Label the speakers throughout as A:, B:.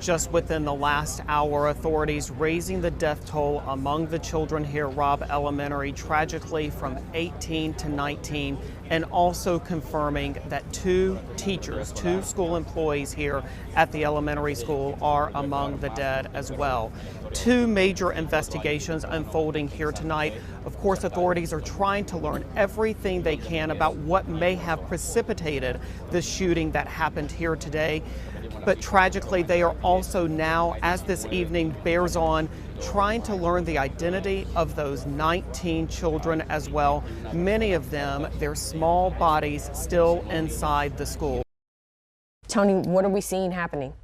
A: just within the last hour, authorities raising the death toll among the children here, Robb Elementary, tragically from 18 to 19, and also confirming that two teachers, two school employees here at the elementary school are among the dead as well. Two major investigations unfolding here tonight. Of course, authorities are trying to learn everything they can about what may have precipitated the shooting that happened here today. But tragically, they are also now, as this evening bears on, trying to learn the identity of those 19 children as well. Many of them, their small bodies still inside the school.
B: Tony, what are we seeing happening?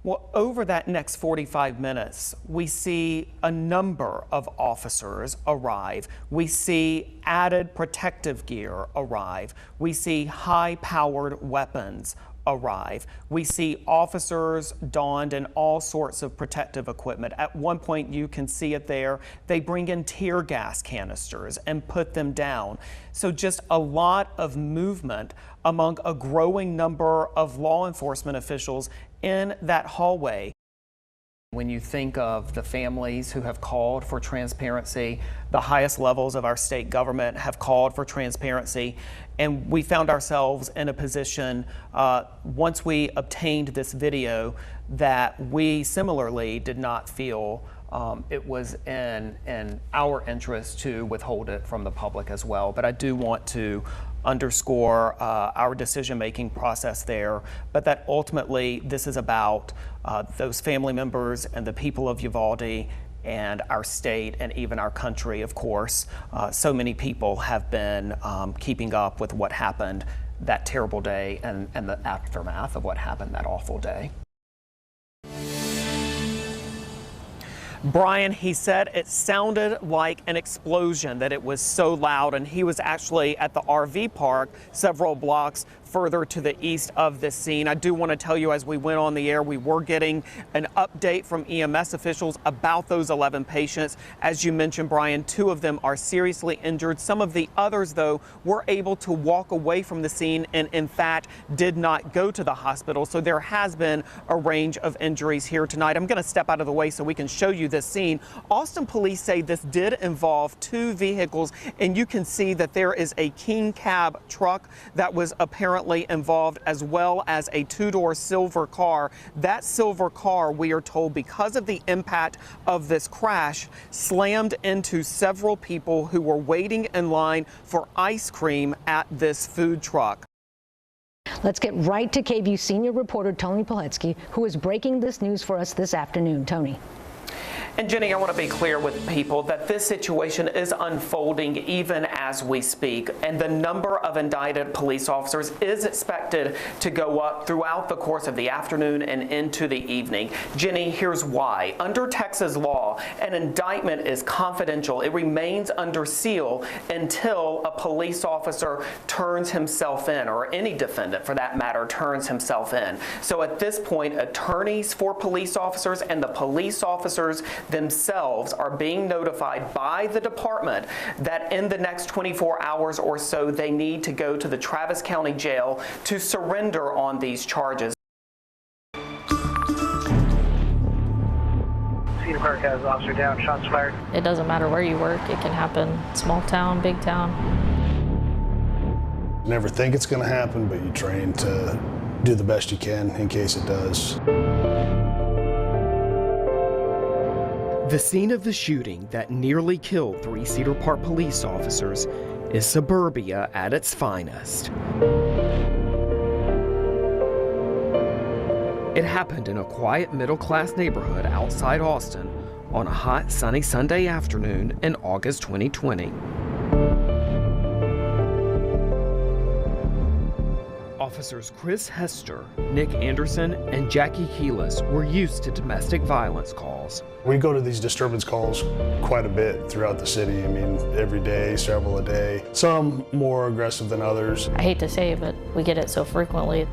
A: Well, over that next 45 minutes, we see a number of officers arrive. We see added protective gear arrive. We see high-powered weapons arrive. We see officers donned in all sorts of protective equipment. At one point, you can see it there, they bring in tear gas canisters and put them down. So just a lot of movement among a growing number of law enforcement officials in that hallway. When you think of the families who have called for transparency, the highest levels of our state government have called for transparency, and we found ourselves in a position once we obtained this video that we similarly did not feel it was in our interest to withhold it from the public as well. But I do want to underscore our decision-making process there, but that ultimately this is about those family members and the people of Uvalde and our state and even our country, of course. So many people have been keeping up with what happened that terrible day and the aftermath of what happened that awful day. Brian, he said it sounded like an explosion, that it was so loud, and he was actually at the RV park several blocks further to the east of this scene. I do want to tell you, as we went on the air, we were getting an update from EMS officials about those 11 patients. As you mentioned, Brian, 2 of them are seriously injured. Some of the others, though, were able to walk away from the scene and, in fact, did not go to the hospital. So there has been a range of injuries here tonight. I'm going to step out of the way so we can show you this scene. Austin police say this did involve 2 vehicles, and you can see that there is a King Cab truck that was apparently involved, as well as a 2-door silver car. That silver car, we are told, because of the impact of this crash, slammed into several people who were waiting in line for ice cream at this food truck.
C: Let's get right to KVUE senior reporter Tony Plohetski, who is breaking this news for us this afternoon. Tony.
A: And Jenny, I want to be clear with people that this situation is unfolding even as we speak, and the number of indicted police officers is expected to go up throughout the course of the afternoon and into the evening. Jenny, here's why. Under Texas law, an indictment is confidential. It remains under seal until a police officer turns himself in, or any defendant for that matter turns himself in. So at this point, attorneys for police officers and the police officers themselves are being notified by the department that in the next 24 hours or so they need to go to the Travis County Jail to surrender on these charges.
D: Cedar Park has officer down, shots fired.
E: It doesn't matter where you work, it can happen, small town, big town.
F: You never think it's going to happen, but you train to do the best you can in case it does.
A: The scene of the shooting that nearly killed 3 Cedar Park police officers is suburbia at its finest. It happened in a quiet middle-class neighborhood outside Austin on a hot, sunny Sunday afternoon in August 2020. Officers Chris Hester, Nick Anderson, and Jackie Keelis were used to domestic violence calls.
F: We go to these disturbance calls quite a bit throughout the city. I mean, every day, several a day. Some more aggressive than others.
E: I hate to say it, but we get it so frequently.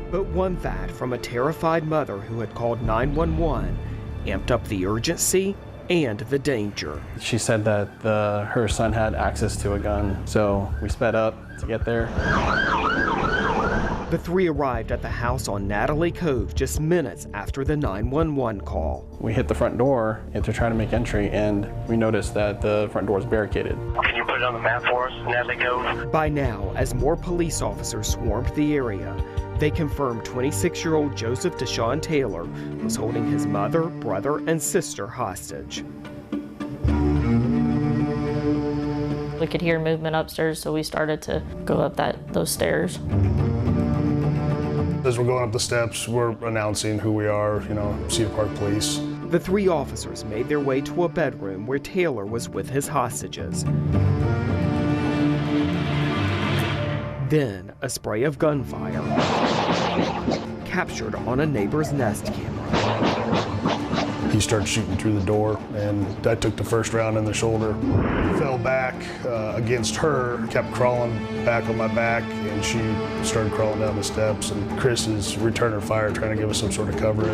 A: But one that from a terrified mother who had called 911 amped up the urgency and the danger.
G: She said that her son had access to a gun, so we sped up to get there.
A: The three arrived at the house on Natalie Cove just minutes after the 911 call.
G: We hit the front door to try to make entry, and we noticed that the front door is barricaded.
D: Can you put it on the map for us, Natalie Cove?
A: By now, as more police officers swarmed the area, they confirmed 26-year-old Joseph Deshaun Taylor was holding his mother, brother, and sister hostage.
E: We could hear movement upstairs, so we started to go up those stairs.
F: As we're going up the steps, we're announcing who we are, Cedar Park Police.
A: The three officers made their way to a bedroom where Taylor was with his hostages. Then, a spray of gunfire captured on a neighbor's Nest camera.
F: He started shooting through the door, and I took the first round in the shoulder. Fell back against her, kept crawling back on my back, and she started crawling down the steps, and Chris is returning fire, trying to give us some sort of cover.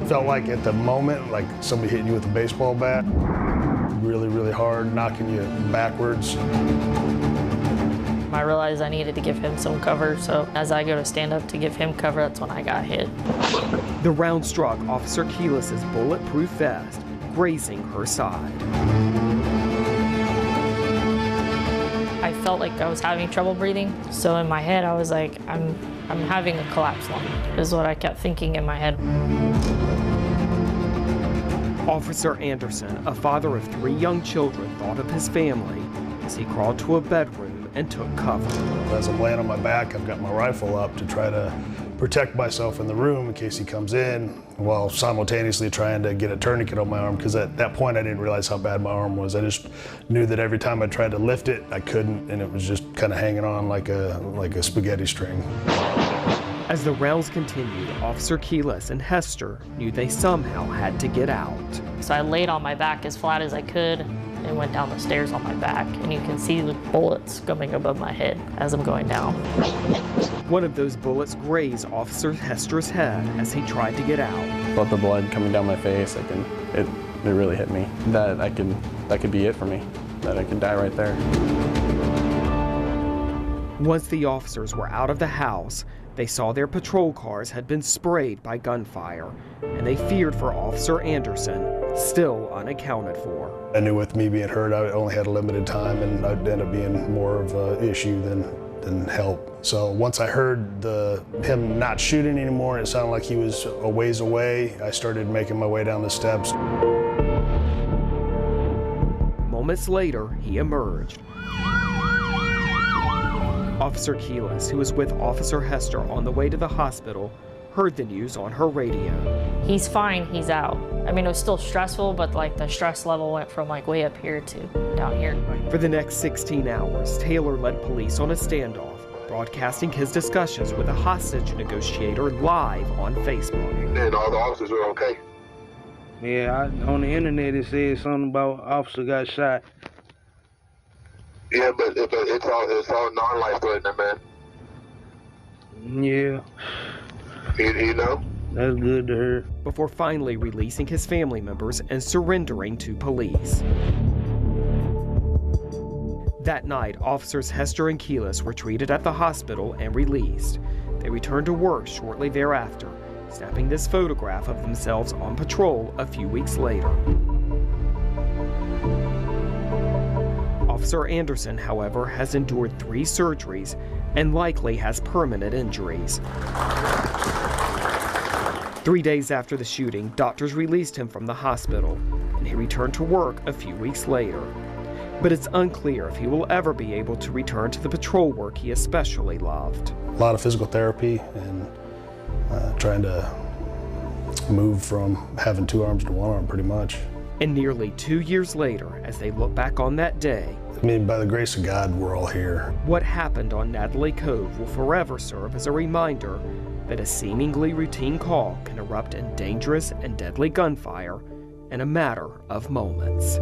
F: Felt like at the moment, like somebody hitting you with a baseball bat, really, really hard, knocking you backwards.
E: I realized I needed to give him some cover, so as I go to stand up to give him cover, that's when I got hit.
A: The round struck Officer Keyless's bulletproof vest, grazing her side.
E: I felt like I was having trouble breathing, so in my head I was like, I'm having a collapsed lung, is what I kept thinking in my head.
A: Officer Anderson, a father of 3 young children, thought of his family as he crawled to a bedroom and took cover.
F: As I'm laying on my back, I've got my rifle up to try to protect myself in the room in case he comes in, while simultaneously trying to get a tourniquet on my arm, because at that point I didn't realize how bad my arm was. I just knew that every time I tried to lift it, I couldn't, and it was just kind of hanging on like a spaghetti string.
A: As the rounds continued, Officer Keyless and Hester knew they somehow had to get out.
E: So I laid on my back as flat as I could and went down the stairs on my back, and you can see the bullets coming above my head as I'm going down.
A: One of those bullets grazed Officer Hester's head as he tried to get out.
G: Felt the blood coming down my face. It really hit me. That could be it for me. That I could die right there.
A: Once the officers were out of the house, they saw their patrol cars had been sprayed by gunfire, and they feared for Officer Anderson, still unaccounted for.
F: I knew with me being hurt, I only had a limited time, and I'd end up being more of an issue than help. So once I heard him not shooting anymore, and it sounded like he was a ways away, I started making my way down the steps.
A: Moments later, he emerged. Officer Keyless, who was with Officer Hester on the way to the hospital, heard the news on her radio.
E: He's fine, he's out. I mean, it was still stressful, but like the stress level went from like way up here to down here.
A: For the next 16 hours, Taylor led police on a standoff, broadcasting his discussions with a hostage negotiator live on Facebook.
H: And all the officers are okay?
I: Yeah, on the internet it said something about officer got shot.
H: Yeah, but it's all non-life-threatening, man.
I: Yeah.
H: You know?
I: That's good to hear.
A: Before finally releasing his family members and surrendering to police. That night, officers Hester and Keyless were treated at the hospital and released. They returned to work shortly thereafter, snapping this photograph of themselves on patrol a few weeks later. Officer Anderson, however, has endured 3 surgeries and likely has permanent injuries. 3 days after the shooting, doctors released him from the hospital, and he returned to work a few weeks later. But it's unclear if he will ever be able to return to the patrol work he especially loved.
F: A lot of physical therapy and trying to move from having 2 arms to 1 arm pretty much.
A: And nearly 2 years later, as they look back on that day,
F: I mean, by the grace of God, we're all here.
A: What happened on Natalie Cove will forever serve as a reminder that a seemingly routine call can erupt in dangerous and deadly gunfire in a matter of moments.